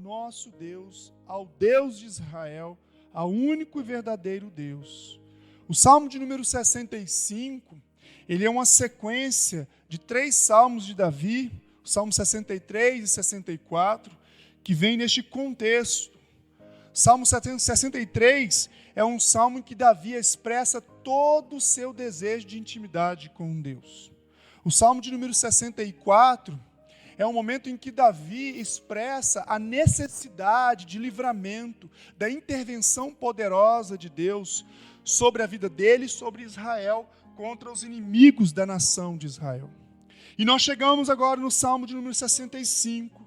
nosso Deus, ao Deus de Israel, ao único e verdadeiro Deus. O Salmo de número 65, ele é uma sequência de 3 salmos de Davi, o Salmo 63 e 64, que vem neste contexto. Salmo 63 é um salmo em que Davi expressa todo o seu desejo de intimidade com Deus. O Salmo de número 64 é um momento em que Davi expressa a necessidade de livramento, da intervenção poderosa de Deus sobre a vida dele e sobre Israel, contra os inimigos da nação de Israel. E nós chegamos agora no Salmo de número 65,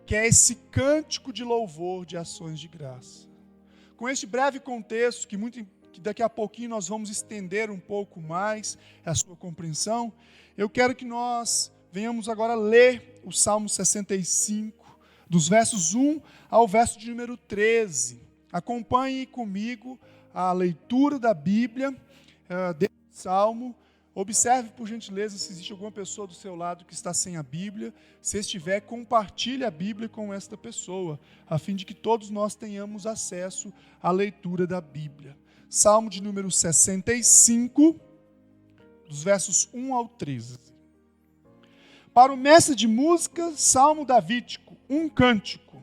que é esse cântico de louvor de ações de graça. Com este breve contexto, que daqui a pouquinho nós vamos estender um pouco mais a sua compreensão, eu quero que nós venhamos agora ler o Salmo 65, dos versos 1 ao verso de número 13. Acompanhe comigo a leitura da Bíblia desse Salmo. Observe, por gentileza, se existe alguma pessoa do seu lado que está sem a Bíblia. Se estiver, compartilhe a Bíblia com esta pessoa, a fim de que todos nós tenhamos acesso à leitura da Bíblia. Salmo de número 65, dos versos 1 ao 13. Para o mestre de música, salmo davídico, um cântico.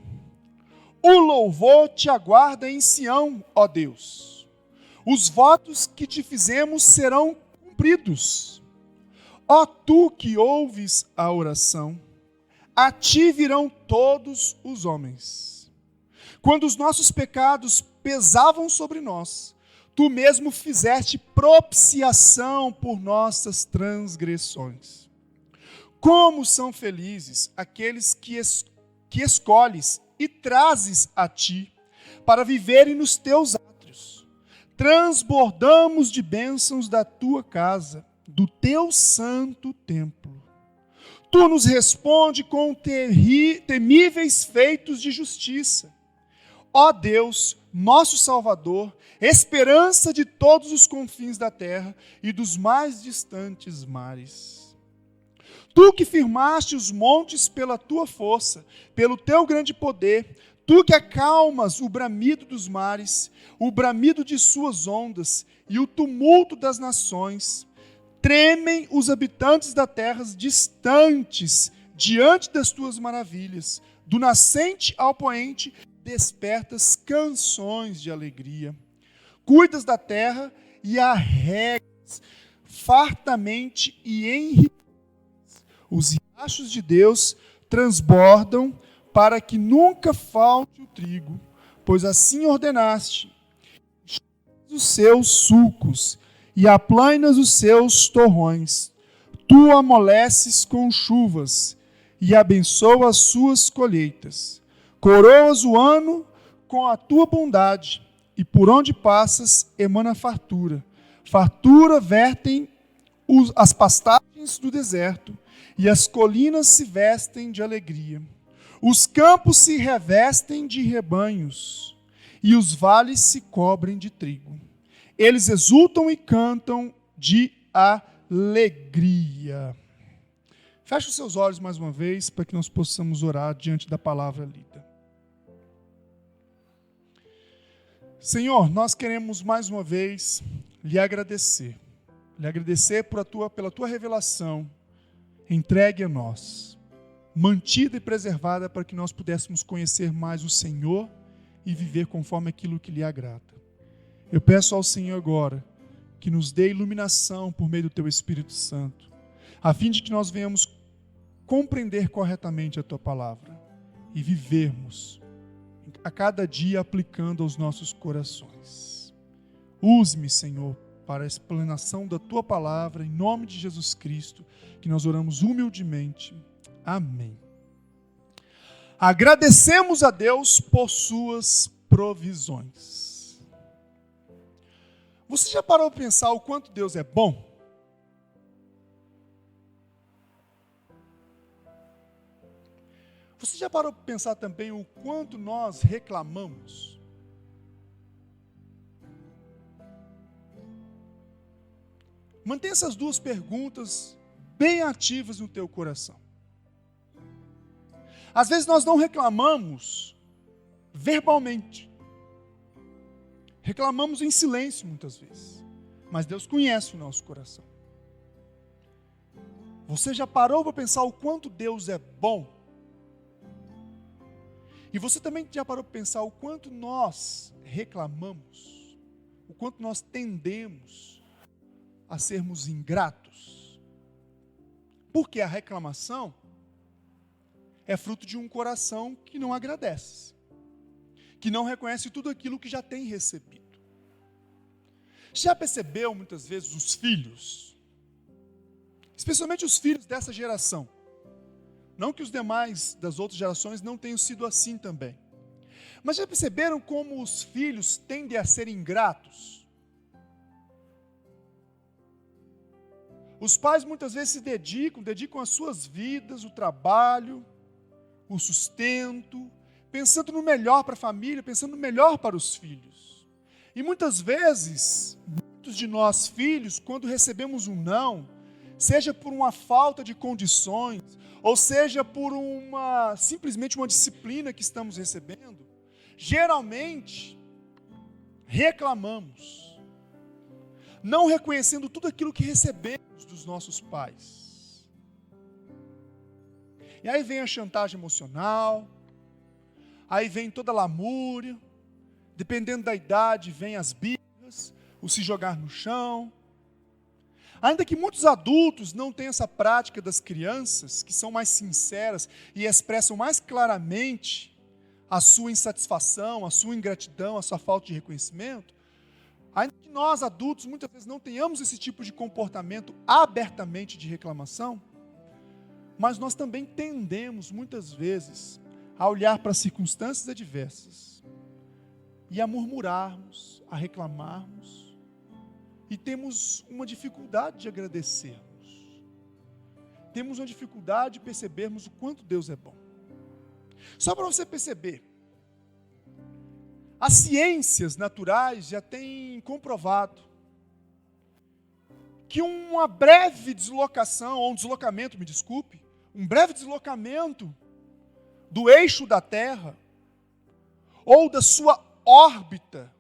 O louvor te aguarda em Sião, ó Deus. Os votos que te fizemos serão cumpridos. Ó tu que ouves a oração, a ti virão todos os homens. Quando os nossos pecados pesavam sobre nós, tu mesmo fizeste propiciação por nossas transgressões. Como são felizes aqueles que escolhes e trazes a ti, para viverem nos teus átrios. Transbordamos de bênçãos da tua casa, do teu santo templo. Tu nos responde com temíveis feitos de justiça. Ó Deus, nosso Salvador, esperança de todos os confins da terra e dos mais distantes mares. Tu que firmaste os montes pela tua força, pelo teu grande poder, tu que acalmas o bramido dos mares, o bramido de suas ondas e o tumulto das nações, tremem os habitantes da terra distantes diante das tuas maravilhas. Do nascente ao poente, despertas canções de alegria. Cuidas da terra e a regas fartamente e enriqueces. Os riachos de Deus transbordam para que nunca falte o trigo, pois assim ordenaste. Os seus sulcos e aplainas os seus torrões. Tu amoleces com chuvas e abençoas as suas colheitas. Coroas o ano com a tua bondade e por onde passas emana fartura. Fartura vertem as pastagens do deserto e as colinas se vestem de alegria. Os campos se revestem de rebanhos e os vales se cobrem de trigo. Eles exultam e cantam de alegria. Feche os seus olhos mais uma vez para que nós possamos orar diante da palavra lida. Senhor, nós queremos mais uma vez lhe agradecer pela tua revelação entregue a nós, mantida e preservada para que nós pudéssemos conhecer mais o Senhor e viver conforme aquilo que lhe agrada. Eu peço ao Senhor agora que nos dê iluminação por meio do teu Espírito Santo, a fim de que nós venhamos compreender corretamente a tua palavra e vivermos a cada dia aplicando aos nossos corações. Use-me, Senhor, para a explanação da tua palavra, em nome de Jesus Cristo, que nós oramos humildemente. Amém. Agradecemos a Deus por suas provisões. Você já parou para pensar o quanto Deus é bom? Você já parou para pensar também o quanto nós reclamamos? Mantenha essas duas perguntas bem ativas no teu coração. Às vezes nós não reclamamos verbalmente. Reclamamos em silêncio muitas vezes, mas Deus conhece o nosso coração. Você já parou para pensar o quanto Deus é bom? E você também já parou para pensar o quanto nós reclamamos, o quanto nós tendemos a sermos ingratos? Porque a reclamação é fruto de um coração que não agradece, que não reconhece tudo aquilo que já tem recebido. Já percebeu muitas vezes os filhos, especialmente os filhos dessa geração, não que os demais das outras gerações não tenham sido assim também, mas já perceberam como os filhos tendem a ser ingratos? Os pais muitas vezes se dedicam as suas vidas, o trabalho, o sustento, pensando no melhor para a família, pensando no melhor para os filhos. E muitas vezes, muitos de nós filhos, quando recebemos um não, seja por uma falta de condições, ou seja por simplesmente uma disciplina que estamos recebendo, geralmente reclamamos, não reconhecendo tudo aquilo que recebemos dos nossos pais. E aí vem a chantagem emocional, aí vem toda a lamúria, dependendo da idade, vem as birras, o se jogar no chão. Ainda que muitos adultos não tenham essa prática das crianças, que são mais sinceras e expressam mais claramente a sua insatisfação, a sua ingratidão, a sua falta de reconhecimento, ainda que nós adultos muitas vezes não tenhamos esse tipo de comportamento abertamente de reclamação, mas nós também tendemos muitas vezes a olhar para as circunstâncias adversas e a murmurarmos, a reclamarmos, e temos uma dificuldade de agradecermos. Temos uma dificuldade de percebermos o quanto Deus é bom. Só para você perceber, as ciências naturais já têm comprovado que uma breve deslocação, ou um deslocamento, um breve deslocamento do eixo da Terra, ou da sua órbita,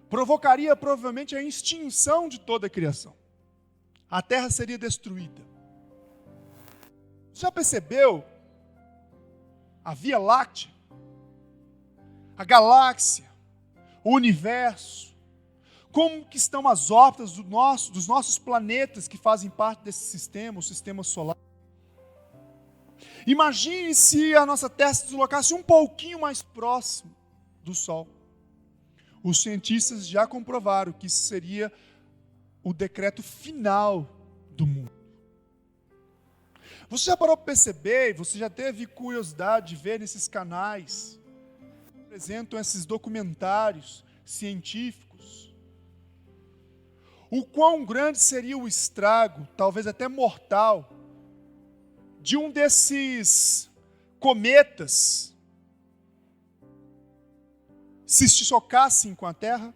provocaria provavelmente a extinção de toda a criação. A Terra seria destruída. Já percebeu a Via Láctea, a galáxia, o universo, como que estão as órbitas dos nossos planetas que fazem parte desse sistema, o sistema solar? Imagine se a nossa Terra se deslocasse um pouquinho mais próximo do Sol. Os cientistas já comprovaram que isso seria o decreto final do mundo. Você já parou para perceber, você já teve curiosidade de ver nesses canais que apresentam esses documentários científicos, o quão grande seria o estrago, talvez até mortal, de um desses cometas se chocassem com a Terra?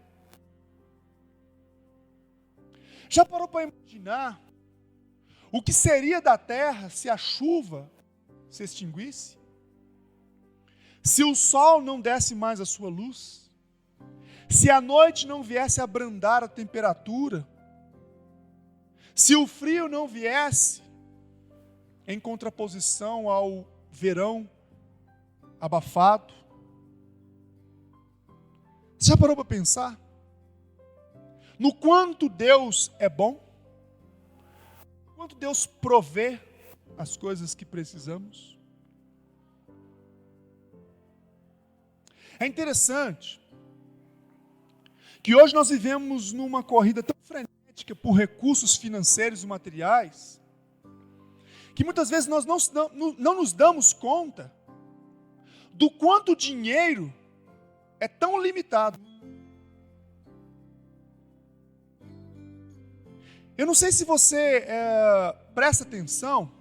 Já parou para imaginar o que seria da Terra se a chuva se extinguisse? Se o sol não desse mais a sua luz? Se a noite não viesse a abrandar a temperatura? Se o frio não viesse em contraposição ao verão abafado? Você já parou para pensar no quanto Deus é bom? Quanto Deus provê as coisas que precisamos? É interessante que hoje nós vivemos numa corrida tão frenética por recursos financeiros e materiais, que muitas vezes nós não nos damos conta do quanto o dinheiro é tão limitado. Eu não sei se você presta atenção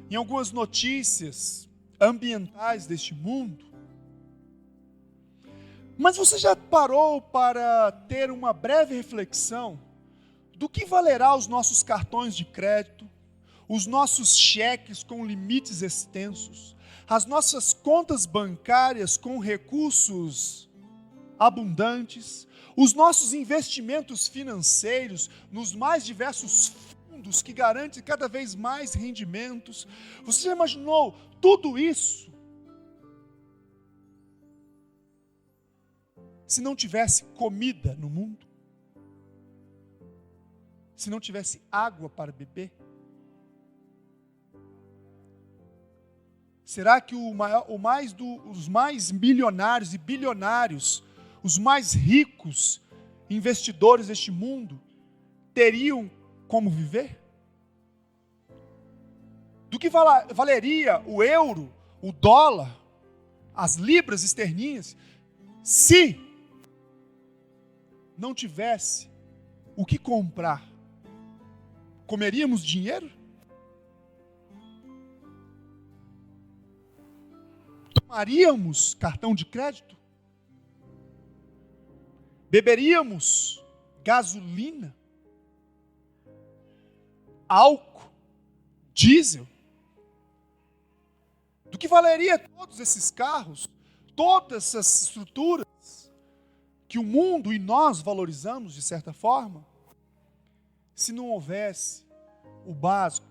em algumas notícias ambientais deste mundo, mas você já parou para ter uma breve reflexão do que valerá os nossos cartões de crédito, os nossos cheques com limites extensos, as nossas contas bancárias com recursos abundantes, os nossos investimentos financeiros nos mais diversos fundos que garantem cada vez mais rendimentos. Você já imaginou tudo isso se não tivesse comida no mundo? Se não tivesse água para beber? Será que os mais milionários e bilionários, os mais ricos investidores deste mundo, teriam como viver? Do que valeria o euro, o dólar, as libras esterlinas, se não tivesse o que comprar? Comeríamos dinheiro? Tomaríamos cartão de crédito? Beberíamos gasolina? Álcool? Diesel? Do que valeria todos esses carros, todas essas estruturas que o mundo e nós valorizamos de certa forma, se não houvesse o básico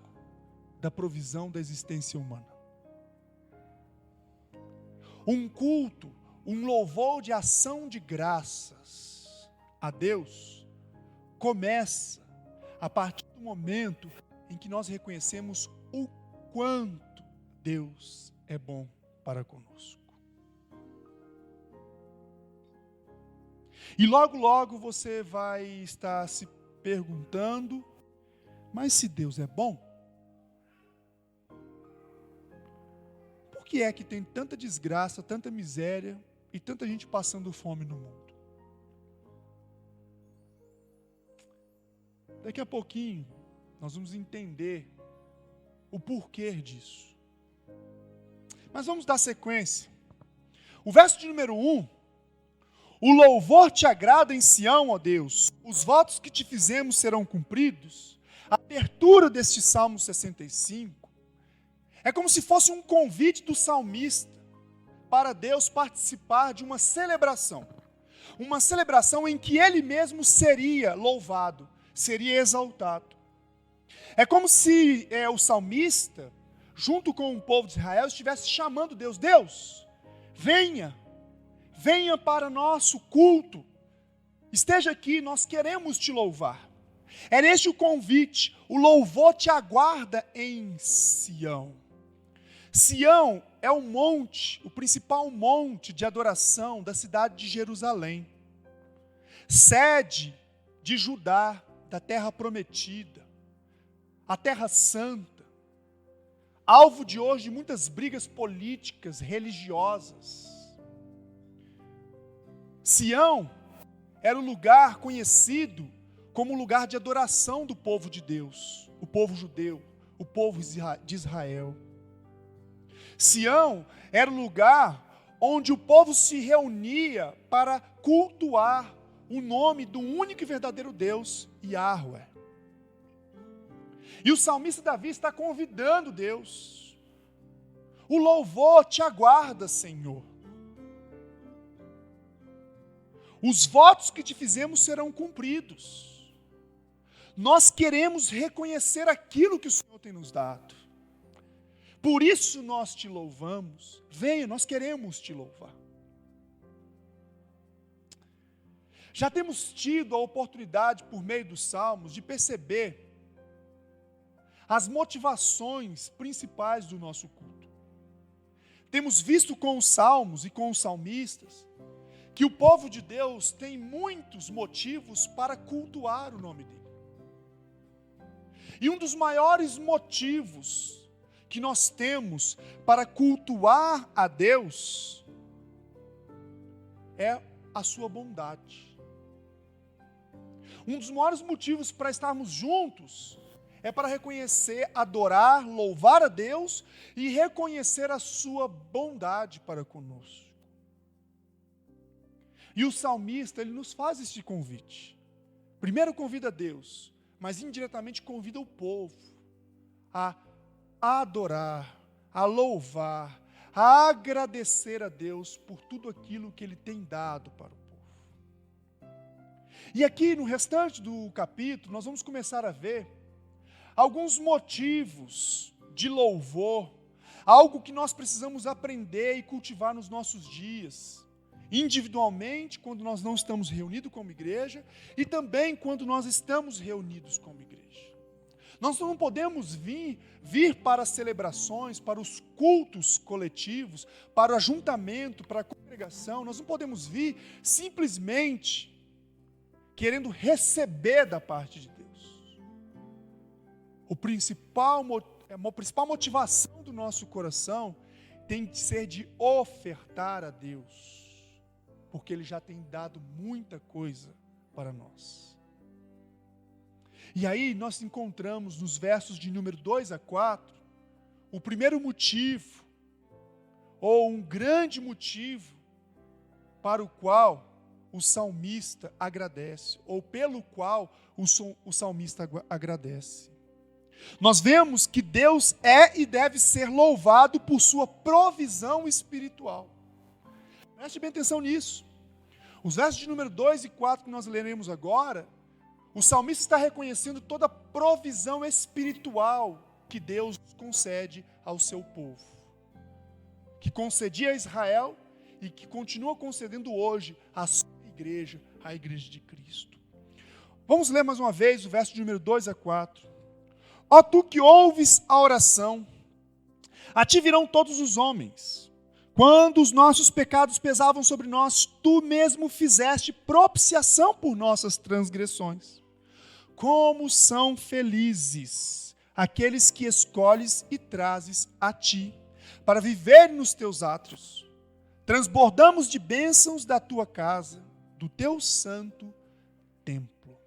da provisão da existência humana? Um culto, um louvor de ação de graças a Deus começa a partir do momento em que nós reconhecemos o quanto Deus é bom para conosco. E logo, logo você vai estar se perguntando, mas se Deus é bom, por que é que tem tanta desgraça, tanta miséria e tanta gente passando fome no mundo? Daqui a pouquinho nós vamos entender o porquê disso. Mas vamos dar sequência. O verso de número 1: o louvor te agrada em Sião, ó Deus, os votos que te fizemos serão cumpridos. A abertura deste Salmo 65 é como se fosse um convite do salmista para Deus participar de uma celebração em que ele mesmo seria louvado, seria exaltado. É como se o salmista, junto com o povo de Israel, estivesse chamando Deus: Deus, venha para nosso culto, esteja aqui, nós queremos te louvar. Era este o convite: o louvor te aguarda em Sião. Sião é o monte, o principal monte de adoração da cidade de Jerusalém, sede de Judá, da terra prometida, a terra santa, alvo de hoje de muitas brigas políticas, religiosas. Sião era o lugar conhecido como lugar de adoração do povo de Deus, o povo judeu, o povo de Israel. Sião era o lugar onde o povo se reunia para cultuar o nome do único e verdadeiro Deus, Yahweh. E o salmista Davi está convidando Deus: o louvor te aguarda, Senhor. Os votos que te fizemos serão cumpridos. Nós queremos reconhecer aquilo que o Senhor tem nos dado. Por isso nós te louvamos. Venha, nós queremos te louvar. Já temos tido a oportunidade, por meio dos salmos, de perceber as motivações principais do nosso culto. Temos visto com os salmos e com os salmistas que o povo de Deus tem muitos motivos para cultuar o nome dele. E um dos maiores motivos que nós temos para cultuar a Deus é a sua bondade. Um dos maiores motivos para estarmos juntos é para reconhecer, adorar, louvar a Deus e reconhecer a sua bondade para conosco. E o salmista, ele nos faz este convite. Primeiro convida Deus, mas indiretamente convida o povo a adorar, a louvar, a agradecer a Deus por tudo aquilo que Ele tem dado para o povo. E aqui no restante do capítulo, nós vamos começar a ver alguns motivos de louvor, algo que nós precisamos aprender e cultivar nos nossos dias, individualmente, quando nós não estamos reunidos como igreja, e também quando nós estamos reunidos como igreja. Nós não podemos vir para as celebrações, para os cultos coletivos, para o ajuntamento, para a congregação, nós não podemos vir simplesmente querendo receber da parte de Deus. A principal motivação do nosso coração tem que ser de ofertar a Deus, porque Ele já tem dado muita coisa para nós. E aí nós encontramos nos versos de número 2 a 4, o primeiro motivo, ou um grande motivo, para o qual o salmista agradece, ou pelo qual o salmista agradece. Nós vemos que Deus é e deve ser louvado por sua provisão espiritual. Preste bem atenção nisso. Os versos de número 2 e 4 que nós leremos agora, o salmista está reconhecendo toda a provisão espiritual que Deus concede ao seu povo, que concedia a Israel e que continua concedendo hoje à sua igreja, a igreja de Cristo. Vamos ler mais uma vez o verso de número 2 a 4. Ó tu que ouves a oração, a ti virão todos os homens. Quando os nossos pecados pesavam sobre nós, tu mesmo fizeste propiciação por nossas transgressões. Como são felizes aqueles que escolhes e trazes a ti, para viverem nos teus atos. Transbordamos de bênçãos da tua casa, do teu santo templo.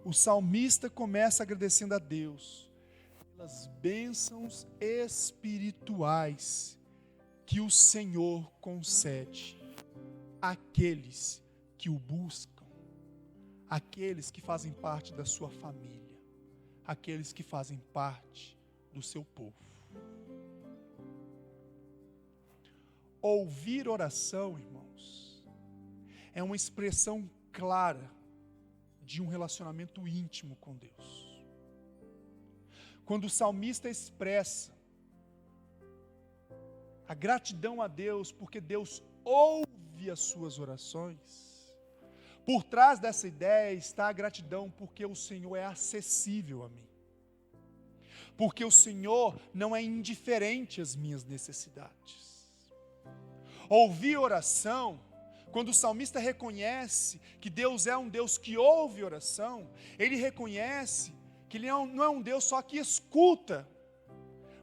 O salmista começa agradecendo a Deus pelas bênçãos espirituais que o Senhor concede àqueles que o buscam, àqueles que fazem parte da sua família, àqueles que fazem parte do seu povo. Ouvir oração, irmãos, é uma expressão clara de um relacionamento íntimo com Deus. Quando o salmista expressa a gratidão a Deus, porque Deus ouve as suas orações, por trás dessa ideia está a gratidão porque o Senhor é acessível a mim. Porque o Senhor não é indiferente às minhas necessidades. Ouvir oração, quando o salmista reconhece que Deus é um Deus que ouve oração, ele reconhece que Ele não é um Deus só que escuta,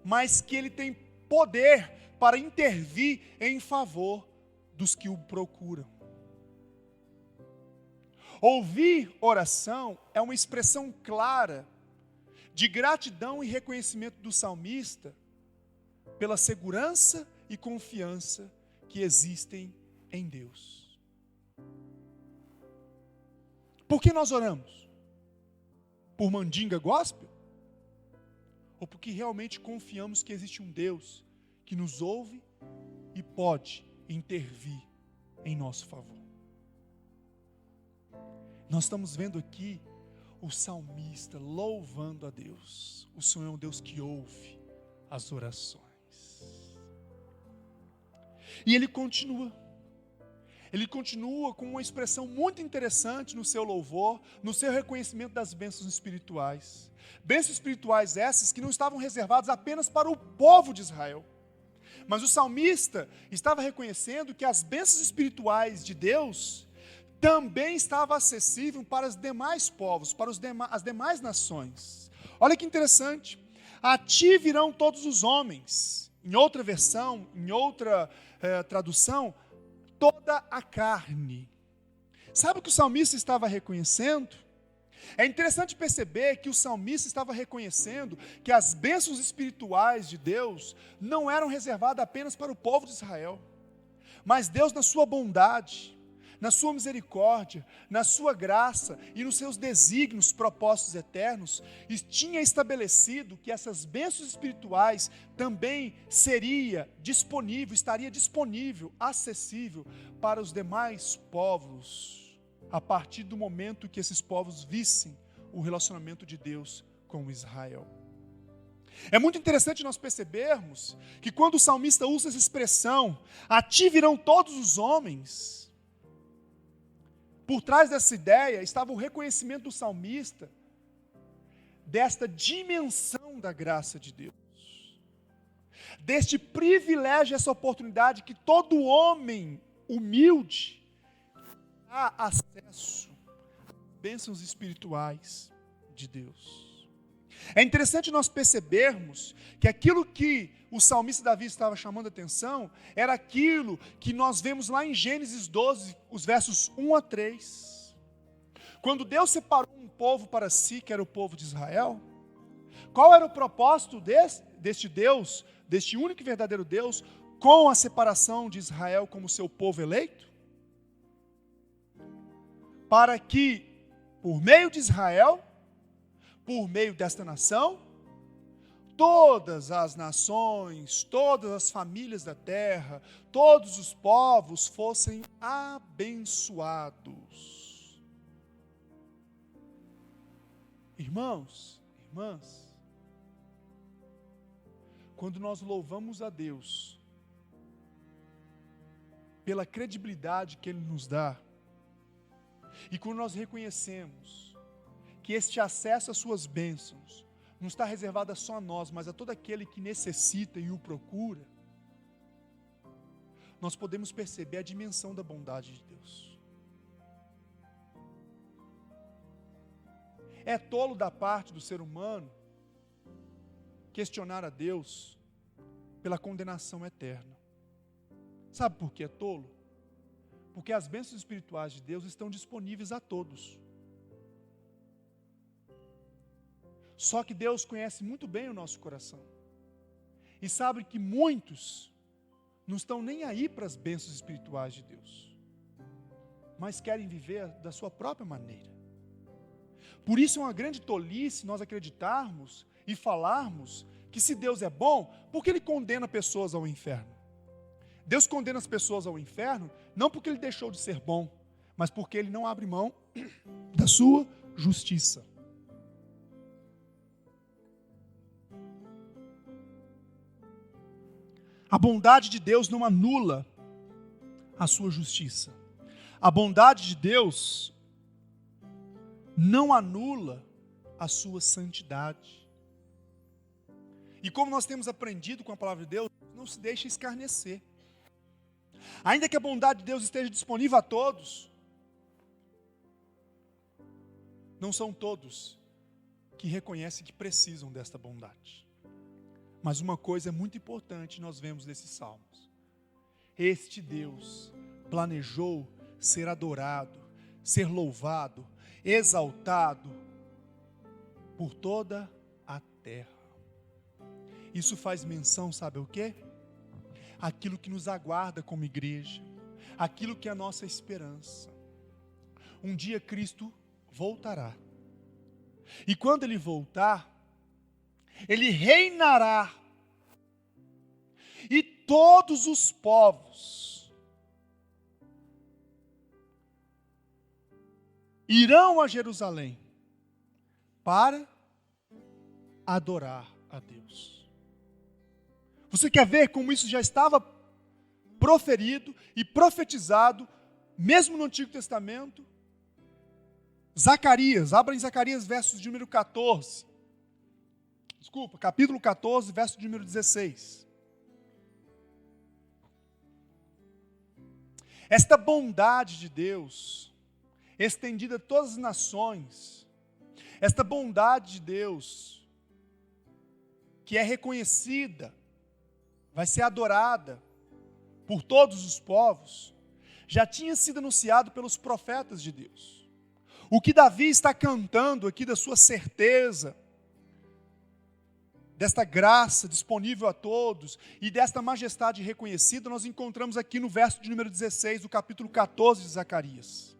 mas que Ele tem poder para intervir em favor dos que o procuram. Ouvir oração é uma expressão clara de gratidão e reconhecimento do salmista pela segurança e confiança que existem em Deus. Por que nós oramos? Por mandinga gospel? Ou porque realmente confiamos que existe um Deus que nos ouve e pode intervir em nosso favor? Nós estamos vendo aqui o salmista louvando a Deus. O Senhor é um Deus que ouve as orações. E ele continua com uma expressão muito interessante no seu louvor, no seu reconhecimento das bênçãos espirituais. Bênçãos espirituais essas que não estavam reservadas apenas para o povo de Israel. Mas o salmista estava reconhecendo que as bênçãos espirituais de Deus também estavam acessíveis para os demais povos, para as demais nações. Olha que interessante. A ti virão todos os homens. Em outra versão, em outra tradução, toda a carne. Sabe o que o salmista estava reconhecendo? É interessante perceber que o salmista estava reconhecendo que as bênçãos espirituais de Deus não eram reservadas apenas para o povo de Israel, mas Deus, na sua bondade, na sua misericórdia, na sua graça e nos seus desígnios, propósitos eternos, e tinha estabelecido que essas bênçãos espirituais também estaria disponível, acessível para os demais povos, a partir do momento que esses povos vissem o relacionamento de Deus com Israel. É muito interessante nós percebermos que quando o salmista usa essa expressão, a ti virão todos os homens, por trás dessa ideia estava o reconhecimento do salmista desta dimensão da graça de Deus, deste privilégio, essa oportunidade que todo homem humilde terá acesso às bênçãos espirituais de Deus. É interessante nós percebermos que aquilo que o salmista Davi estava chamando a atenção era aquilo que nós vemos lá em Gênesis 12, os versos 1 a 3. Quando Deus separou um povo para si, que era o povo de Israel, qual era o propósito deste Deus, deste único e verdadeiro Deus, com a separação de Israel como seu povo eleito? Para que, por meio de Israel, por meio desta nação, todas as nações, todas as famílias da terra, todos os povos fossem abençoados. Irmãos, irmãs, quando nós louvamos a Deus pela credibilidade que Ele nos dá, e quando nós reconhecemos que este acesso às suas bênçãos não está reservado só a nós, mas a todo aquele que necessita e o procura, nós podemos perceber a dimensão da bondade de Deus. É tolo da parte do ser humano questionar a Deus pela condenação eterna. Sabe por que é tolo? Porque as bênçãos espirituais de Deus estão disponíveis a todos. Só que Deus conhece muito bem o nosso coração. E sabe que muitos não estão nem aí para as bênçãos espirituais de Deus, mas querem viver da sua própria maneira. Por isso é uma grande tolice nós acreditarmos e falarmos que se Deus é bom, por que Ele condena pessoas ao inferno? Deus condena as pessoas ao inferno não porque Ele deixou de ser bom, mas porque Ele não abre mão da sua justiça. A bondade de Deus não anula a sua justiça. A bondade de Deus não anula a sua santidade. E como nós temos aprendido com a palavra de Deus, não se deixe escarnecer. Ainda que a bondade de Deus esteja disponível a todos, não são todos que reconhecem que precisam desta bondade. Mas uma coisa muito importante nós vemos nesses salmos. Este Deus planejou ser adorado, ser louvado, exaltado por toda a terra. Isso faz menção, sabe o quê? Aquilo que nos aguarda como igreja, aquilo que é a nossa esperança. Um dia Cristo voltará. E quando Ele voltar, Ele reinará, e todos os povos irão a Jerusalém para adorar a Deus. Você quer ver como isso já estava proferido e profetizado, mesmo no Antigo Testamento? Zacarias, abra em Zacarias, versos de número 14. Capítulo 14, verso de número 16. Esta bondade de Deus, estendida a todas as nações, esta bondade de Deus, que é reconhecida, vai ser adorada por todos os povos, já tinha sido anunciado pelos profetas de Deus. O que Davi está cantando aqui da sua certeza, desta graça disponível a todos e desta majestade reconhecida, nós encontramos aqui no verso de número 16 do capítulo 14 de Zacarias.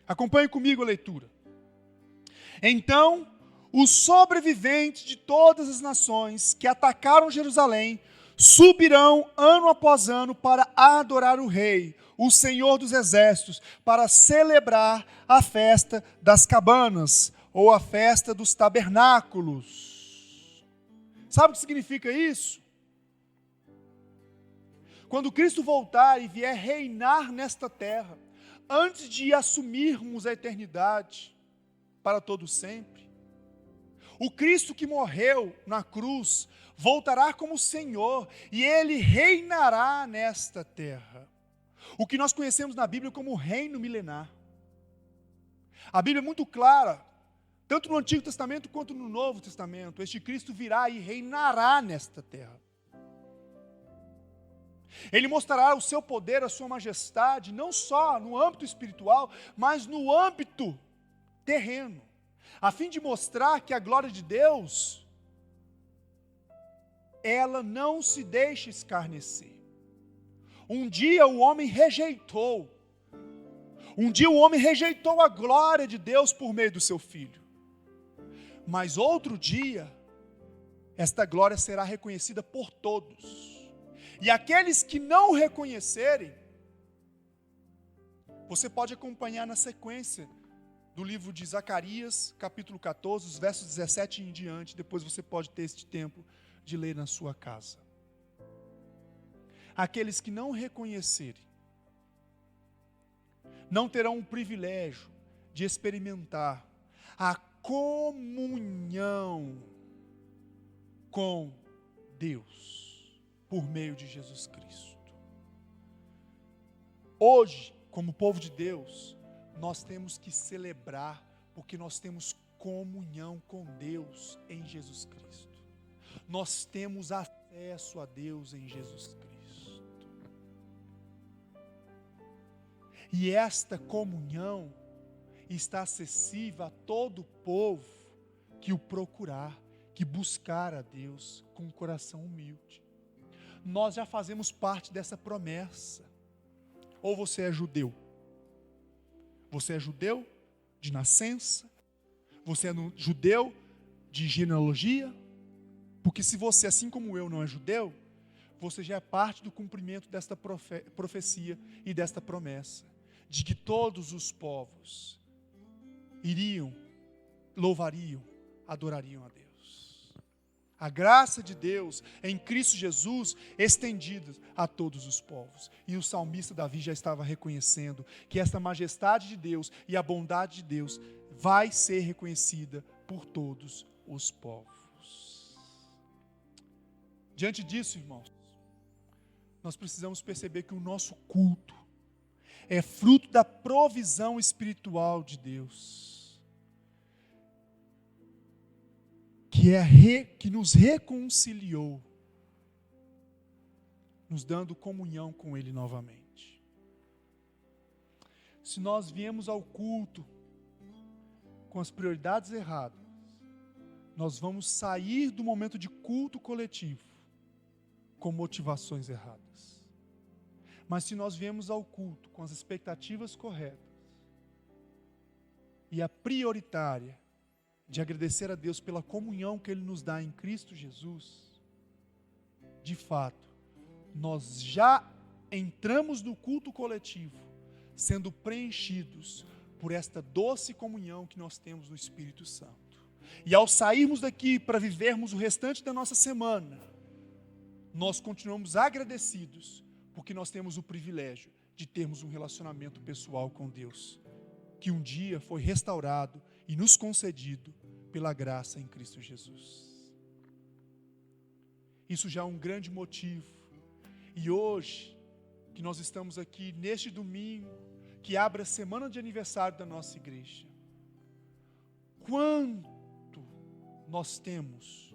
Acompanhe comigo a leitura. Então, os sobreviventes de todas as nações que atacaram Jerusalém subirão ano após ano para adorar o Rei, o Senhor dos Exércitos, para celebrar a festa das cabanas, ou a festa dos tabernáculos. Sabe o que significa isso? Quando Cristo voltar e vier reinar nesta terra, antes de assumirmos a eternidade para todo sempre, o Cristo que morreu na cruz voltará como Senhor e Ele reinará nesta terra. O que nós conhecemos na Bíblia como reino milenar. A Bíblia é muito clara, tanto no Antigo Testamento quanto no Novo Testamento. Este Cristo virá e reinará nesta terra. Ele mostrará o seu poder, a sua majestade, não só no âmbito espiritual, mas no âmbito terreno, a fim de mostrar que a glória de Deus, ela não se deixa escarnecer. Um dia o homem rejeitou a glória de Deus por meio do seu Filho. Mas outro dia, esta glória será reconhecida por todos. E aqueles que não reconhecerem, você pode acompanhar na sequência do livro de Zacarias, capítulo 14, os versos 17 em diante. Depois você pode ter este tempo de ler na sua casa. Aqueles que não reconhecerem, não terão o privilégio de experimentar a comunhão com Deus por meio de Jesus Cristo. Hoje, como povo de Deus, nós temos que celebrar, porque nós temos comunhão com Deus em Jesus Cristo. Nós temos acesso a Deus em Jesus Cristo. E esta comunhão está acessível a todo povo que o procurar, que buscar a Deus com um coração humilde. Nós já fazemos parte dessa promessa. Ou você é judeu? Você é judeu de nascença? Você é judeu de genealogia? Porque se você, assim como eu, não é judeu, você já é parte do cumprimento desta profecia e desta promessa, de que todos os povos iriam, louvariam, adorariam a Deus. A graça de Deus em Cristo Jesus estendida a todos os povos. E o salmista Davi já estava reconhecendo que esta majestade de Deus e a bondade de Deus vai ser reconhecida por todos os povos. Diante disso, irmãos, nós precisamos perceber que o nosso culto é fruto da provisão espiritual de Deus, que nos reconciliou, nos dando comunhão com Ele novamente. Se nós viemos ao culto com as prioridades erradas, nós vamos sair do momento de culto coletivo com motivações erradas. Mas se nós viemos ao culto com as expectativas corretas e a prioritária de agradecer a Deus pela comunhão que Ele nos dá em Cristo Jesus, de fato, nós já entramos no culto coletivo, sendo preenchidos por esta doce comunhão que nós temos no Espírito Santo. E ao sairmos daqui para vivermos o restante da nossa semana, nós continuamos agradecidos, porque nós temos o privilégio de termos um relacionamento pessoal com Deus, que um dia foi restaurado e nos concedido pela graça em Cristo Jesus. Isso já é um grande motivo. E hoje, que nós estamos aqui neste domingo, que abre a semana de aniversário da nossa igreja, quanto nós temos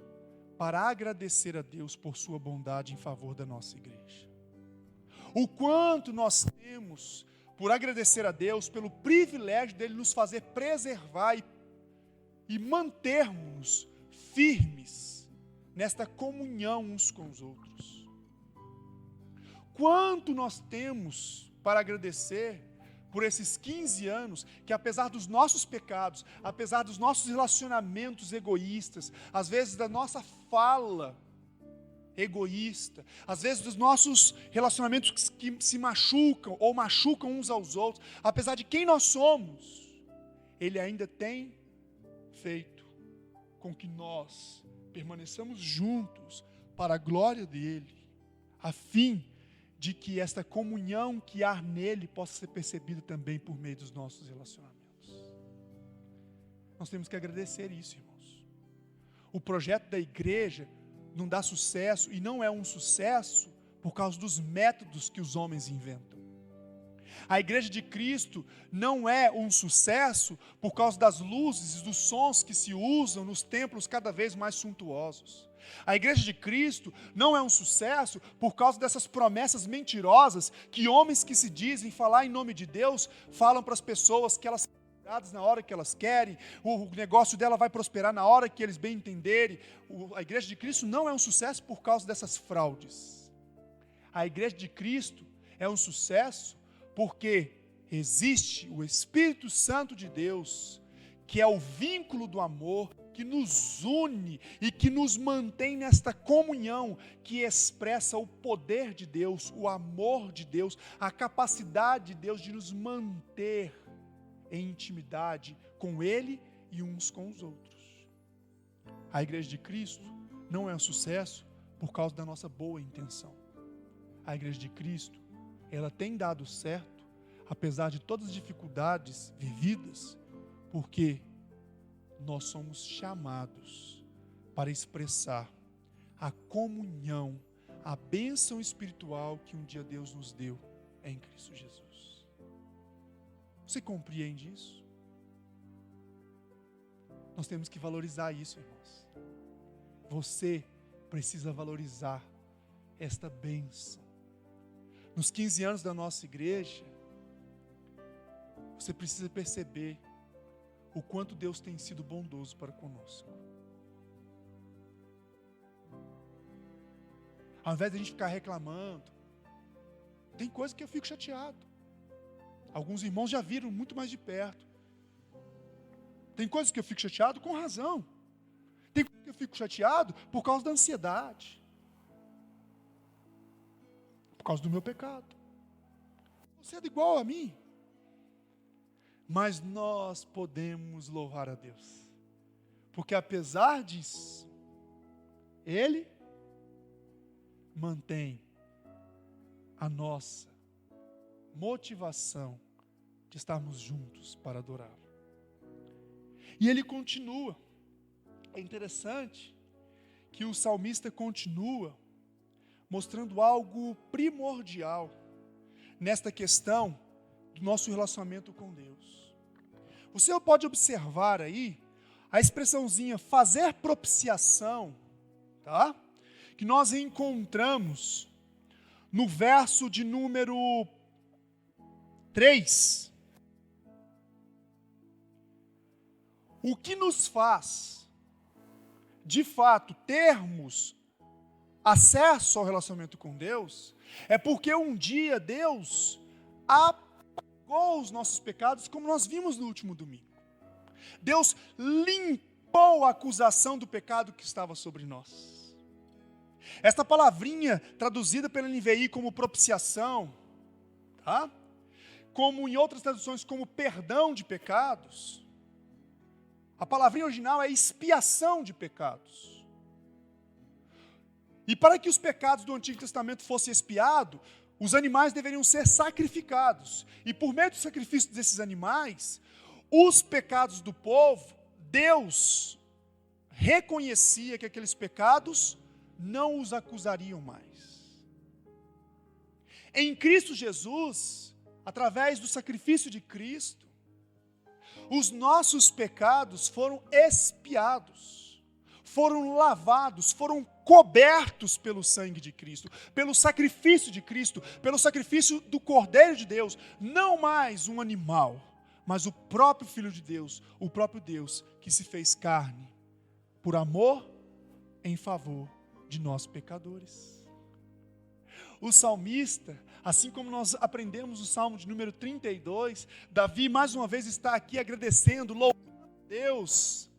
para agradecer a Deus por sua bondade em favor da nossa igreja. O quanto nós temos por agradecer a Deus pelo privilégio dele nos fazer preservar e mantermos firmes nesta comunhão uns com os outros. Quanto nós temos para agradecer por esses 15 anos, que apesar dos nossos pecados, apesar dos nossos relacionamentos egoístas, às vezes da nossa fala egoísta, às vezes dos nossos relacionamentos que se machucam ou machucam uns aos outros, apesar de quem nós somos, Ele ainda tem feito com que nós permaneçamos juntos para a glória dEle, a fim de que esta comunhão que há nele possa ser percebida também por meio dos nossos relacionamentos. Nós temos que agradecer isso, irmãos. O projeto da igreja não dá sucesso, e não é um sucesso por causa dos métodos que os homens inventam. A igreja de Cristo não é um sucesso por causa das luzes e dos sons que se usam nos templos cada vez mais suntuosos. A igreja de Cristo não é um sucesso por causa dessas promessas mentirosas que homens que se dizem falar em nome de Deus falam para as pessoas que elas são curadas na hora que elas querem, o negócio dela vai prosperar na hora que eles bem entenderem. A igreja de Cristo não é um sucesso por causa dessas fraudes. A igreja de Cristo é um sucesso porque existe o Espírito Santo de Deus, que é o vínculo do amor, que nos une e que nos mantém nesta comunhão, que expressa o poder de Deus, o amor de Deus, a capacidade de Deus de nos manter em intimidade com Ele e uns com os outros. A igreja de Cristo não é um sucesso por causa da nossa boa intenção. A igreja de Cristo, ela tem dado certo, apesar de todas as dificuldades vividas, porque nós somos chamados para expressar a comunhão, a bênção espiritual que um dia Deus nos deu em Cristo Jesus. Você compreende isso? Nós temos que valorizar isso, irmãos. Você precisa valorizar esta bênção. Nos 15 anos da nossa igreja, você precisa perceber o quanto Deus tem sido bondoso para conosco. Ao invés de a gente ficar reclamando, tem coisa que eu fico chateado. Alguns irmãos já viram muito mais de perto. Tem coisas que eu fico chateado com razão. Tem coisas que eu fico chateado por causa da ansiedade. Por causa do meu pecado. Você é igual a mim. Mas nós podemos louvar a Deus, porque apesar disso, Ele mantém a nossa motivação de estarmos juntos para adorá-lo. E Ele continua. É interessante que o salmista continua mostrando algo primordial nesta questão do nosso relacionamento com Deus. Você pode observar aí a expressãozinha fazer propiciação, tá? Que nós encontramos no verso de número 3. O que nos faz, de fato, termos acesso ao relacionamento com Deus, é porque um dia Deus apagou os nossos pecados, como nós vimos no último domingo. Deus limpou a acusação do pecado que estava sobre nós. Esta palavrinha, traduzida pela NVI como propiciação, tá? Como em outras traduções como perdão de pecados, a palavrinha original é expiação de pecados. E para que os pecados do Antigo Testamento fossem expiados, os animais deveriam ser sacrificados. E por meio do sacrifício desses animais, os pecados do povo, Deus reconhecia que aqueles pecados não os acusariam mais. Em Cristo Jesus, através do sacrifício de Cristo, os nossos pecados foram expiados, foram lavados, foram cobertos pelo sangue de Cristo, pelo sacrifício de Cristo, pelo sacrifício do Cordeiro de Deus, não mais um animal, mas o próprio Filho de Deus, o próprio Deus que se fez carne por amor em favor de nós pecadores. O salmista, assim como nós aprendemos o Salmo de número 32, Davi mais uma vez está aqui agradecendo, louvando a Deus,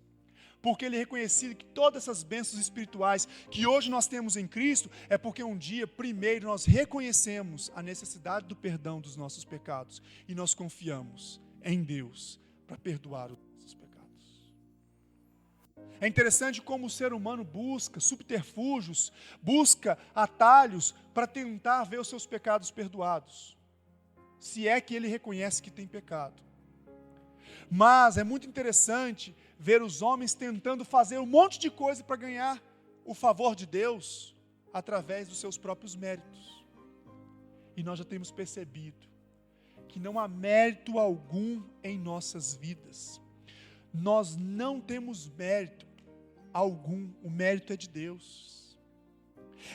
porque ele reconhecia que todas essas bênçãos espirituais que hoje nós temos em Cristo, é porque um dia, primeiro, nós reconhecemos a necessidade do perdão dos nossos pecados, e nós confiamos em Deus para perdoar os nossos pecados. É interessante como o ser humano busca subterfúgios, busca atalhos para tentar ver os seus pecados perdoados, se é que ele reconhece que tem pecado. Mas é muito interessante ver os homens tentando fazer um monte de coisa para ganhar o favor de Deus através dos seus próprios méritos. E nós já temos percebido que não há mérito algum em nossas vidas. Nós não temos mérito algum, o mérito é de Deus.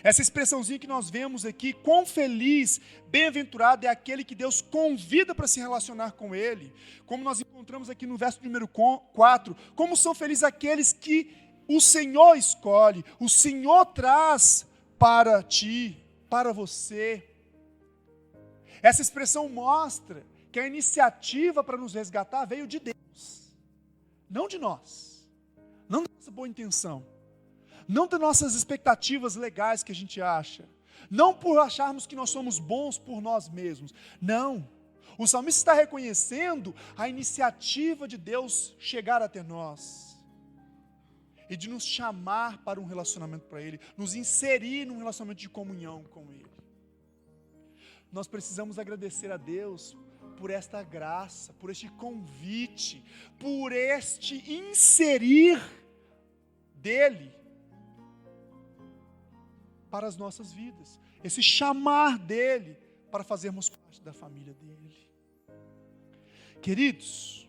Essa expressãozinha que nós vemos aqui, quão feliz, bem-aventurado é aquele que Deus convida para se relacionar com Ele. Como nós encontramos aqui no verso número 4, como são felizes aqueles que o Senhor escolhe, o Senhor traz para ti, para você. Essa expressão mostra que a iniciativa para nos resgatar veio de Deus, não de nós, não da nossa boa intenção, não das nossas expectativas legais que a gente acha, não por acharmos que nós somos bons por nós mesmos, não. O salmista está reconhecendo a iniciativa de Deus chegar até nós e de nos chamar para um relacionamento para Ele, nos inserir num relacionamento de comunhão com Ele. Nós precisamos agradecer a Deus por esta graça, por este convite, por este inserir dEle para as nossas vidas, esse chamar dEle para fazermos parte da família dEle. Queridos,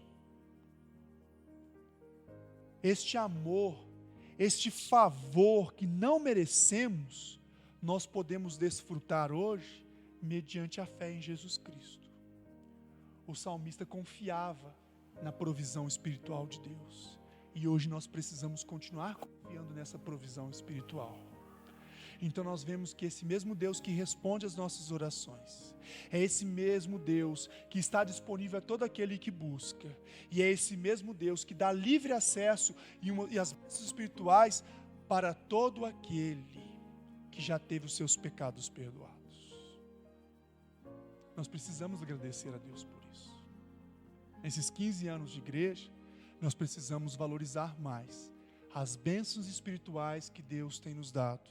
este amor, este favor que não merecemos, nós podemos desfrutar hoje mediante a fé em Jesus Cristo. O salmista confiava na provisão espiritual de Deus, e hoje nós precisamos continuar confiando nessa provisão espiritual. Então nós vemos que esse mesmo Deus que responde às nossas orações, é esse mesmo Deus que está disponível a todo aquele que busca, e é esse mesmo Deus que dá livre acesso e as bênçãos espirituais para todo aquele que já teve os seus pecados perdoados. Nós precisamos agradecer a Deus por isso. Nesses 15 anos de igreja, nós precisamos valorizar mais as bênçãos espirituais que Deus tem nos dado,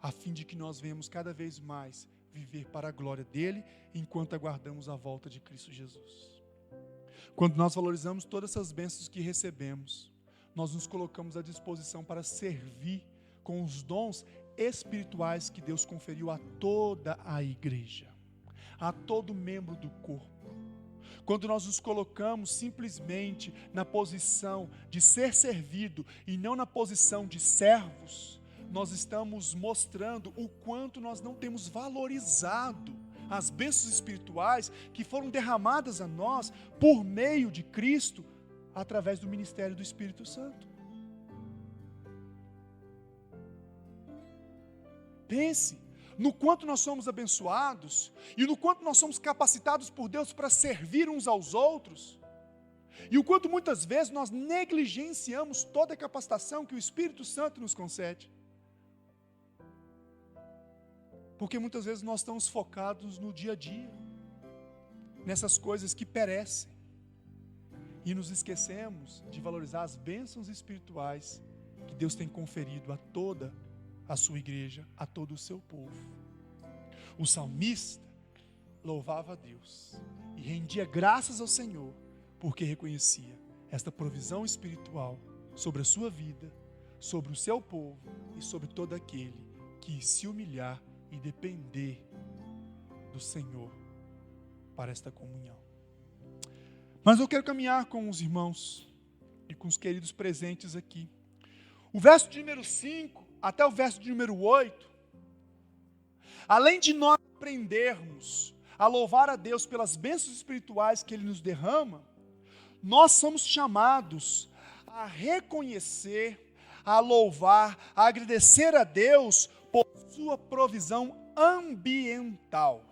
a fim de que nós venhamos cada vez mais viver para a glória dEle, enquanto aguardamos a volta de Cristo Jesus. Quando nós valorizamos todas essas bênçãos que recebemos, nós nos colocamos à disposição para servir com os dons espirituais que Deus conferiu a toda a igreja, a todo membro do corpo. Quando nós nos colocamos simplesmente na posição de ser servido e não na posição de servos, nós estamos mostrando o quanto nós não temos valorizado as bênçãos espirituais que foram derramadas a nós por meio de Cristo, através do ministério do Espírito Santo. Pense no quanto nós somos abençoados e no quanto nós somos capacitados por Deus para servir uns aos outros, e o quanto muitas vezes nós negligenciamos toda a capacitação que o Espírito Santo nos concede. Porque muitas vezes nós estamos focados no dia a dia, nessas coisas que perecem, e nos esquecemos de valorizar as bênçãos espirituais que Deus tem conferido a toda a sua igreja, a todo o seu povo. O salmista louvava a Deus e rendia graças ao Senhor, porque reconhecia esta provisão espiritual sobre a sua vida, sobre o seu povo e sobre todo aquele que se humilhar e depender do Senhor para esta comunhão. Mas eu quero caminhar com os irmãos e com os queridos presentes aqui. O verso de número 5 até o verso de número 8, além de nós aprendermos a louvar a Deus pelas bênçãos espirituais que Ele nos derrama, nós somos chamados a reconhecer a louvar, a agradecer a Deus por sua provisão ambiental.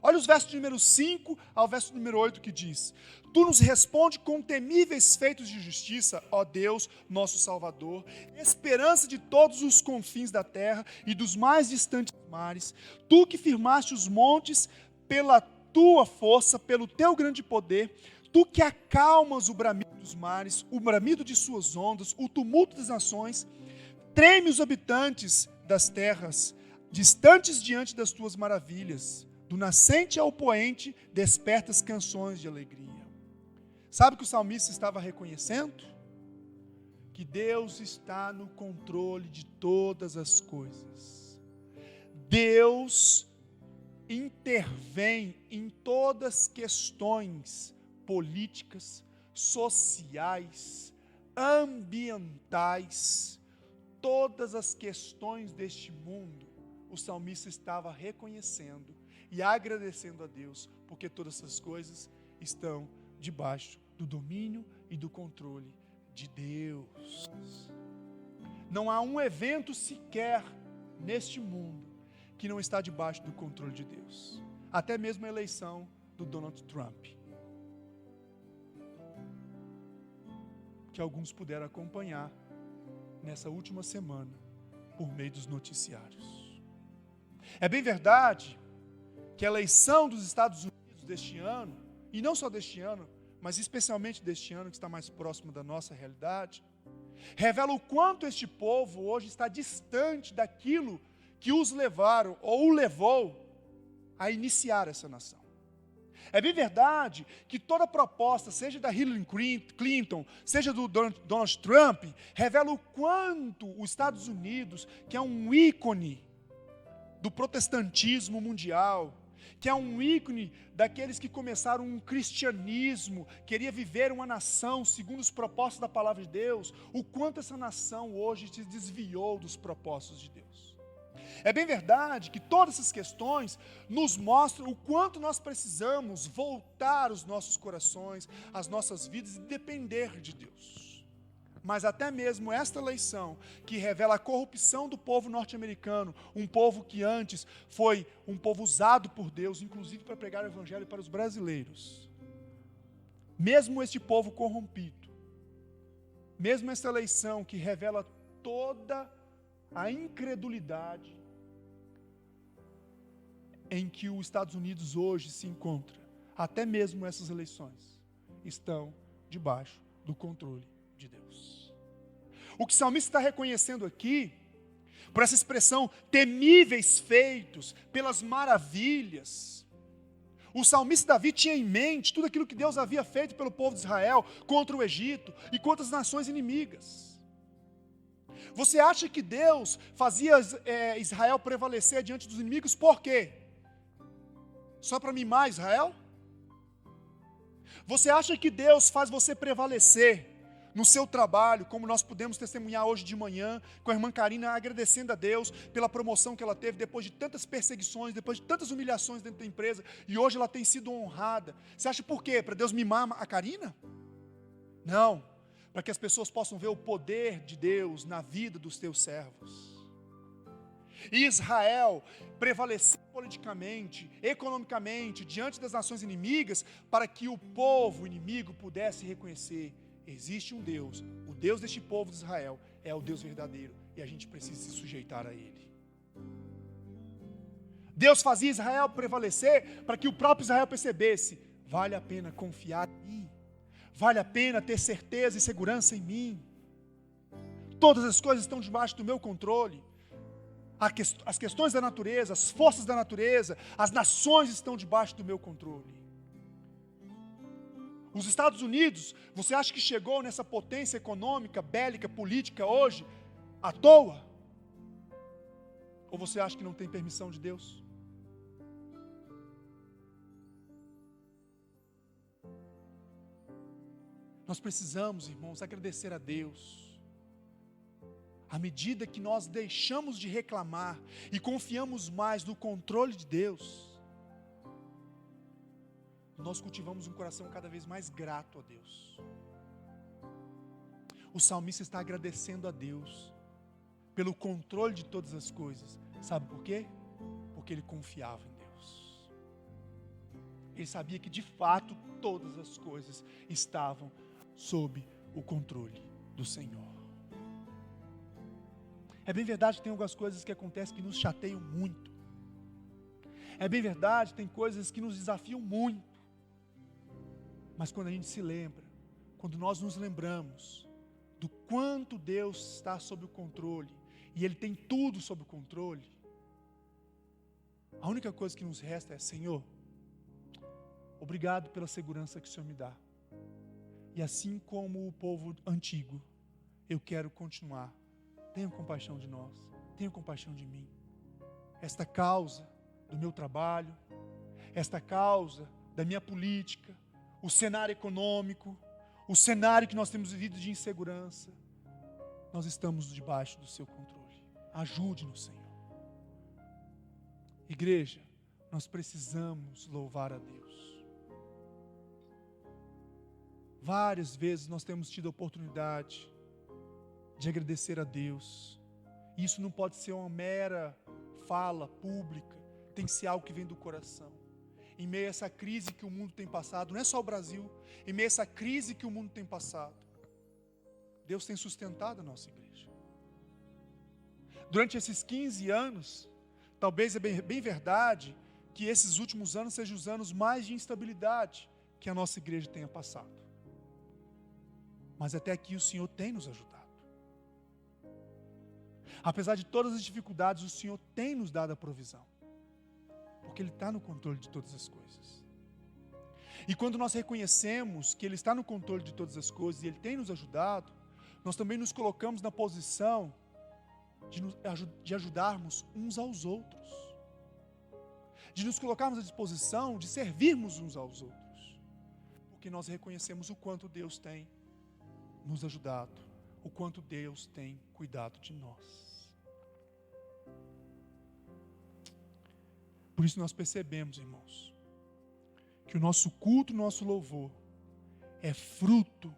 Olha os versos de número 5 ao verso número 8 que diz: Tu nos responde com temíveis feitos de justiça, ó Deus, nosso Salvador, esperança de todos os confins da terra e dos mais distantes mares. Tu que firmaste os montes pela tua força, pelo teu grande poder, tu que acalmas o bramido dos mares, o bramido de suas ondas, o tumulto das nações, treme os habitantes das terras, distantes diante das tuas maravilhas. Do nascente ao poente, despertas canções de alegria. Sabe o que o salmista estava reconhecendo? Que Deus está no controle de todas as coisas. Deus intervém em todas as questões políticas, sociais, ambientais, todas as questões deste mundo. O salmista estava reconhecendo e agradecendo a Deus, porque todas essas coisas estão debaixo do domínio e do controle de Deus. Não há um evento sequer neste mundo que não está debaixo do controle de Deus. Até mesmo a eleição do Donald Trump, que alguns puderam acompanhar nessa última semana por meio dos noticiários. É bem verdade que a eleição dos Estados Unidos deste ano, e não só deste ano, mas especialmente deste ano, que está mais próximo da nossa realidade, revela o quanto este povo hoje está distante daquilo que os levaram, ou o levou, a iniciar essa nação. É bem verdade que toda proposta, seja da Hillary Clinton, seja do Donald Trump, revela o quanto os Estados Unidos, que é um ícone do protestantismo mundial, que é um ícone daqueles que começaram um cristianismo, queria viver uma nação segundo os propósitos da palavra de Deus, o quanto essa nação hoje se desviou dos propósitos de Deus. É bem verdade que todas essas questões nos mostram o quanto nós precisamos voltar os nossos corações, as nossas vidas e depender de Deus. Mas até mesmo esta eleição, que revela a corrupção do povo norte-americano, um povo que antes foi um povo usado por Deus, inclusive para pregar o evangelho para os brasileiros. Mesmo este povo corrompido, mesmo esta eleição que revela toda a incredulidade em que os Estados Unidos hoje se encontra, até mesmo essas eleições estão debaixo do controle de Deus. O que o salmista está reconhecendo aqui, por essa expressão, temíveis feitos, pelas maravilhas, o salmista Davi tinha em mente tudo aquilo que Deus havia feito pelo povo de Israel, contra o Egito e contra as nações inimigas. Você acha que Deus fazia Israel prevalecer diante dos inimigos por quê? Só para mimar Israel? Você acha que Deus faz você prevalecer no seu trabalho, como nós pudemos testemunhar hoje de manhã, com a irmã Karina agradecendo a Deus pela promoção que ela teve, depois de tantas perseguições, depois de tantas humilhações dentro da empresa, e hoje ela tem sido honrada. Você acha por quê? Para Deus mimar a Karina? Não, para que as pessoas possam ver o poder de Deus na vida dos teus servos. E Israel prevaleceu politicamente, economicamente, diante das nações inimigas, para que o povo inimigo pudesse reconhecer: existe um Deus, o Deus deste povo de Israel é o Deus verdadeiro, e a gente precisa se sujeitar a Ele. Deus fazia Israel prevalecer para que o próprio Israel percebesse: vale a pena confiar em mim, vale a pena ter certeza e segurança em mim, todas as coisas estão debaixo do meu controle. As questões da natureza, as forças da natureza, as nações estão debaixo do meu controle. Os Estados Unidos, você acha que chegou nessa potência econômica, bélica, política hoje, à toa? Ou você acha que não tem permissão de Deus? Nós precisamos, irmãos, agradecer a Deus. À medida que nós deixamos de reclamar e confiamos mais no controle de Deus, nós cultivamos um coração cada vez mais grato a Deus. O salmista está agradecendo a Deus pelo controle de todas as coisas. Sabe por quê? Porque ele confiava em Deus. Ele sabia que de fato todas as coisas estavam sob o controle do Senhor. É bem verdade que tem algumas coisas que acontecem que nos chateiam muito. É bem verdade, tem coisas que nos desafiam muito. Mas quando a gente se lembra, quando nós nos lembramos do quanto Deus está sob o controle, e Ele tem tudo sob o controle, a única coisa que nos resta é: Senhor, obrigado pela segurança que o Senhor me dá. E assim como o povo antigo, eu quero continuar. Tenha compaixão de nós, tenha compaixão de mim. Esta causa do meu trabalho, esta causa da minha política, o cenário econômico, o cenário que nós temos vivido de insegurança, nós estamos debaixo do seu controle. Ajude-nos, Senhor. Igreja, nós precisamos louvar a Deus. Várias vezes nós temos tido a oportunidade de agradecer a Deus. Isso não pode ser uma mera fala pública, tem que ser algo que vem do coração. Em meio a essa crise que o mundo tem passado, não é só o Brasil, em meio a essa crise que o mundo tem passado, Deus tem sustentado a nossa igreja. Durante esses 15 anos, talvez é bem verdade que esses últimos anos sejam os anos mais de instabilidade que a nossa igreja tenha passado. Mas até aqui o Senhor tem nos ajudado. Apesar de todas as dificuldades, o Senhor tem nos dado a provisão. Porque Ele está no controle de todas as coisas. E quando nós reconhecemos que Ele está no controle de todas as coisas e Ele tem nos ajudado, nós também nos colocamos na posição de ajudarmos uns aos outros. De nos colocarmos à disposição de servirmos uns aos outros. Porque nós reconhecemos o quanto Deus tem nos ajudado, o quanto Deus tem cuidado de nós. Por isso nós percebemos, irmãos, que o nosso culto, o nosso louvor é fruto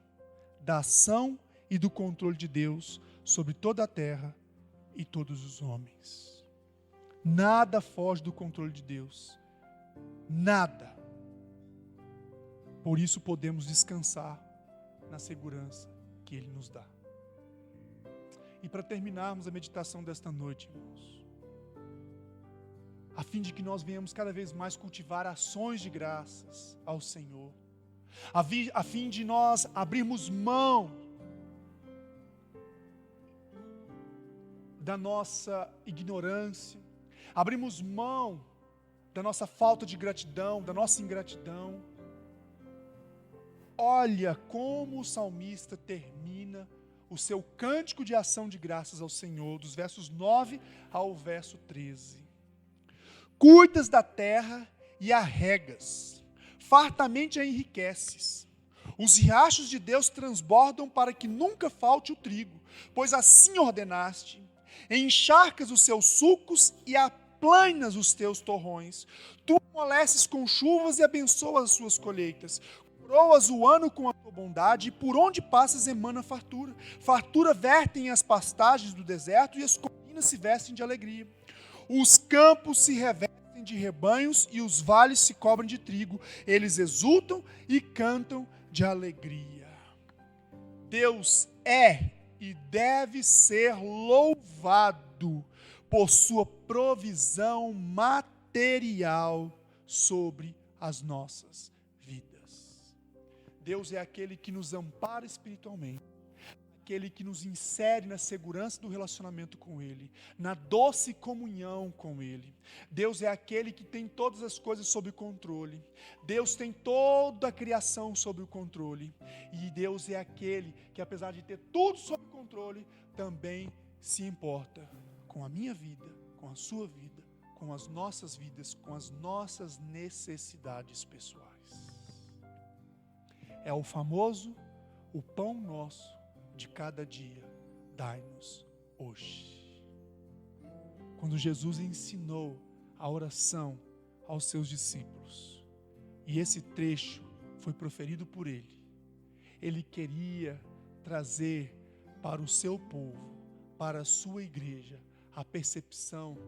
da ação e do controle de Deus sobre toda a terra e todos os homens. Nada foge do controle de Deus. Nada. Por isso podemos descansar na segurança que Ele nos dá. E para terminarmos a meditação desta noite, irmãos, a fim de que nós venhamos cada vez mais cultivar ações de graças ao Senhor, a fim de nós abrirmos mão da nossa ignorância, abrirmos mão da nossa falta de gratidão, da nossa ingratidão. Olha como o salmista termina o seu cântico de ação de graças ao Senhor, dos versos 9 ao verso 13. Cuidas da terra e a regas, fartamente a enriqueces. Os riachos de Deus transbordam para que nunca falte o trigo, pois assim ordenaste. Encharcas os seus sulcos e aplanas os teus torrões. Tu amoleces com chuvas e abençoas as suas colheitas. Coroas o ano com a tua bondade, e por onde passas emana fartura. Fartura vertem as pastagens do deserto, e as colinas se vestem de alegria. Os campos se revestem de rebanhos, e os vales se cobrem de trigo. Eles exultam e cantam de alegria. Deus é e deve ser louvado por sua provisão material sobre as nossas vidas. Deus é aquele que nos ampara espiritualmente, aquele que nos insere na segurança do relacionamento com Ele, na doce comunhão com Ele. Deus é aquele que tem todas as coisas sob controle. Deus tem toda a criação sob o controle. E Deus é aquele que, apesar de ter tudo sob controle, também se importa com a minha vida, com a sua vida, com as nossas vidas, com as nossas necessidades pessoais. É o famoso, o pão nosso de cada dia, dai-nos hoje. Quando Jesus ensinou a oração aos seus discípulos, e esse trecho foi proferido por ele, ele queria trazer para o seu povo, para a sua igreja, a percepção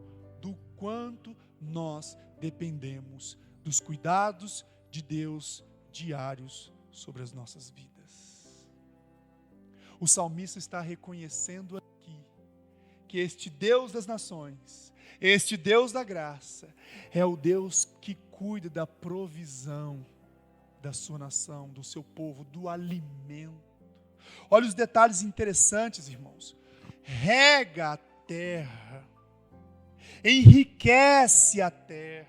do quanto nós dependemos dos cuidados de Deus diários sobre as nossas vidas. O salmista está reconhecendo aqui que este Deus das nações, este Deus da graça, é o Deus que cuida da provisão da sua nação, do seu povo, do alimento. Olha os detalhes interessantes, irmãos. Rega a terra, enriquece a terra.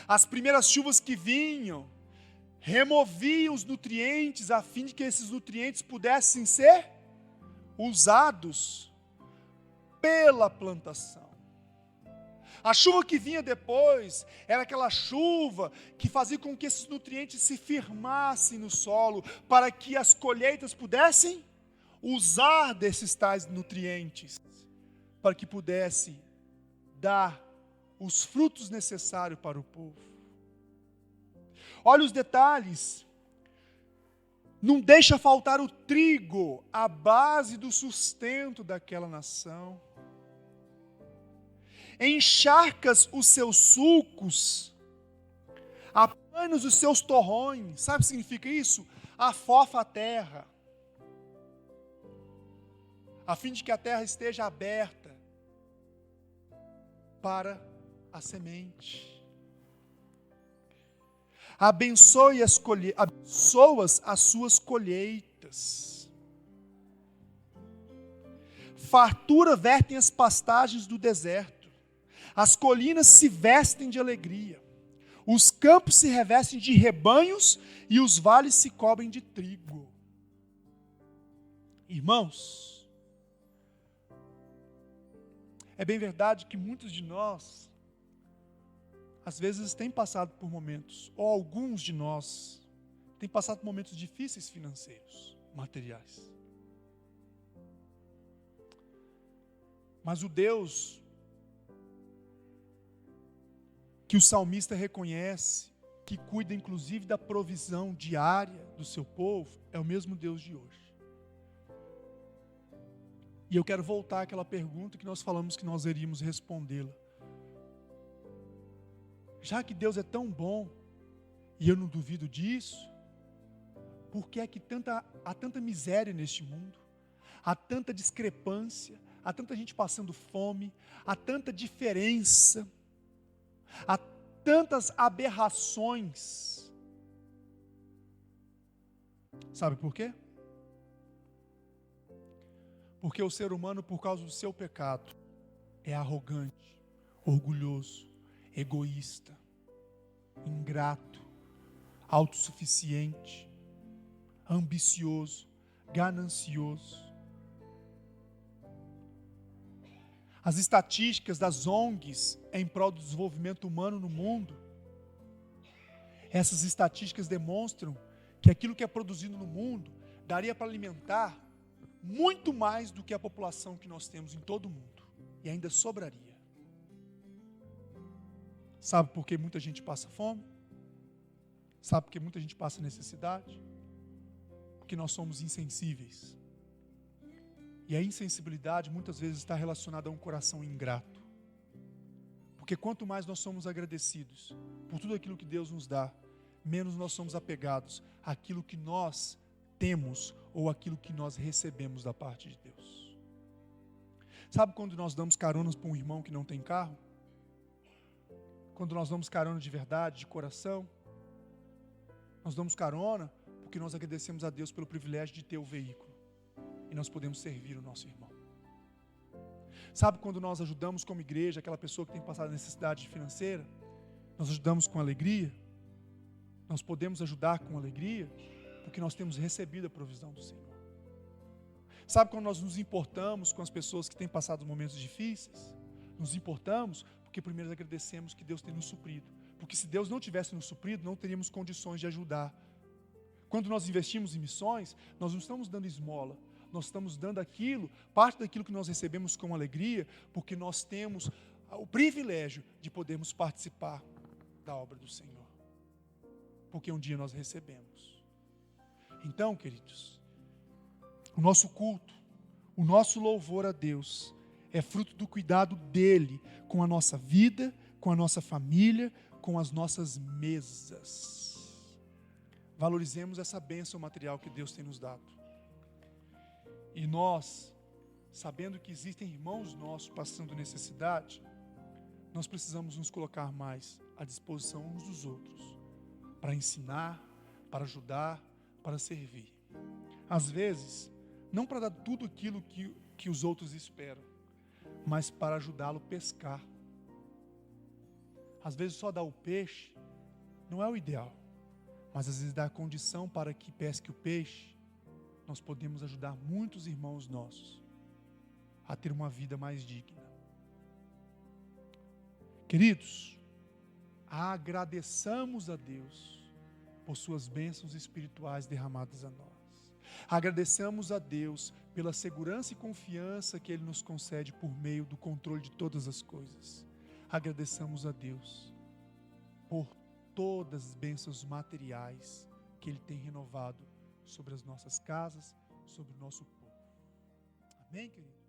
As primeiras chuvas que vinham removiam os nutrientes a fim de que esses nutrientes pudessem ser usados pela plantação. A chuva que vinha depois era aquela chuva que fazia com que esses nutrientes se firmassem no solo, para que as colheitas pudessem usar desses tais nutrientes, para que pudesse dar os frutos necessários para o povo. Olha os detalhes. Não deixa faltar o trigo, a base do sustento daquela nação. Encharcas os seus sulcos, apanas os seus torrões. Sabe o que significa isso? Afofa a terra, a fim de que a terra esteja aberta para a semente. Abençoas as suas colheitas. Fartura vertem as pastagens do deserto. As colinas se vestem de alegria. Os campos se revestem de rebanhos e os vales se cobrem de trigo. Irmãos, é bem verdade que muitos de nós, às vezes, têm passado por momentos, ou alguns de nós, têm passado por momentos difíceis financeiros, materiais. Mas o Deus que o salmista reconhece, que cuida inclusive da provisão diária do seu povo, é o mesmo Deus de hoje. E eu quero voltar àquela pergunta que nós falamos que nós iríamos respondê-la. Já que Deus é tão bom, e eu não duvido disso, por que é que há tanta miséria neste mundo? Há tanta discrepância, há tanta gente passando fome, há tanta diferença, há tantas aberrações. Sabe por quê? Porque o ser humano, por causa do seu pecado, é arrogante, orgulhoso, egoísta, ingrato, autossuficiente, ambicioso, ganancioso. As estatísticas das ONGs em prol do desenvolvimento humano no mundo, essas estatísticas demonstram que aquilo que é produzido no mundo daria para alimentar muito mais do que a população que nós temos em todo o mundo, e ainda sobraria. Sabe por que muita gente passa fome? Sabe por que muita gente passa necessidade? Porque nós somos insensíveis. E a insensibilidade muitas vezes está relacionada a um coração ingrato. Porque quanto mais nós somos agradecidos por tudo aquilo que Deus nos dá, menos nós somos apegados àquilo que nós temos ou àquilo que nós recebemos da parte de Deus. Sabe quando nós damos caronas para um irmão que não tem carro? Quando nós damos carona de verdade, de coração? Nós damos carona porque nós agradecemos a Deus pelo privilégio de ter o veículo. E nós podemos servir o nosso irmão. Sabe quando nós ajudamos como igreja aquela pessoa que tem passado necessidade financeira? Nós ajudamos com alegria. Nós podemos ajudar com alegria porque nós temos recebido a provisão do Senhor. Sabe quando nós nos importamos com as pessoas que têm passado momentos difíceis? Nos importamos porque primeiro agradecemos que Deus tem nos suprido. Porque se Deus não tivesse nos suprido, não teríamos condições de ajudar. Quando nós investimos em missões, nós não estamos dando esmola. Nós estamos dando parte daquilo que nós recebemos com alegria, porque nós temos o privilégio de podermos participar da obra do Senhor. Porque um dia nós recebemos. Então, queridos, O nosso culto, o nosso louvor a Deus é fruto do cuidado dele com a nossa vida, com a nossa família, com as nossas mesas. Valorizemos essa bênção material que Deus tem nos dado. E nós, sabendo que existem irmãos nossos passando necessidade, nós precisamos nos colocar mais à disposição uns dos outros, para ensinar, para ajudar, para servir. Às vezes, não para dar tudo aquilo que os outros esperam, mas para ajudá-lo a pescar. Às vezes só dar o peixe não é o ideal, mas às vezes dar a condição para que pesque o peixe, nós podemos ajudar muitos irmãos nossos a ter uma vida mais digna. Queridos, agradeçamos a Deus por suas bênçãos espirituais derramadas a nós. Agradeçamos a Deus pela segurança e confiança que Ele nos concede por meio do controle de todas as coisas. Agradeçamos a Deus por todas as bênçãos materiais que Ele tem renovado sobre as nossas casas, sobre o nosso povo. Amém, querido?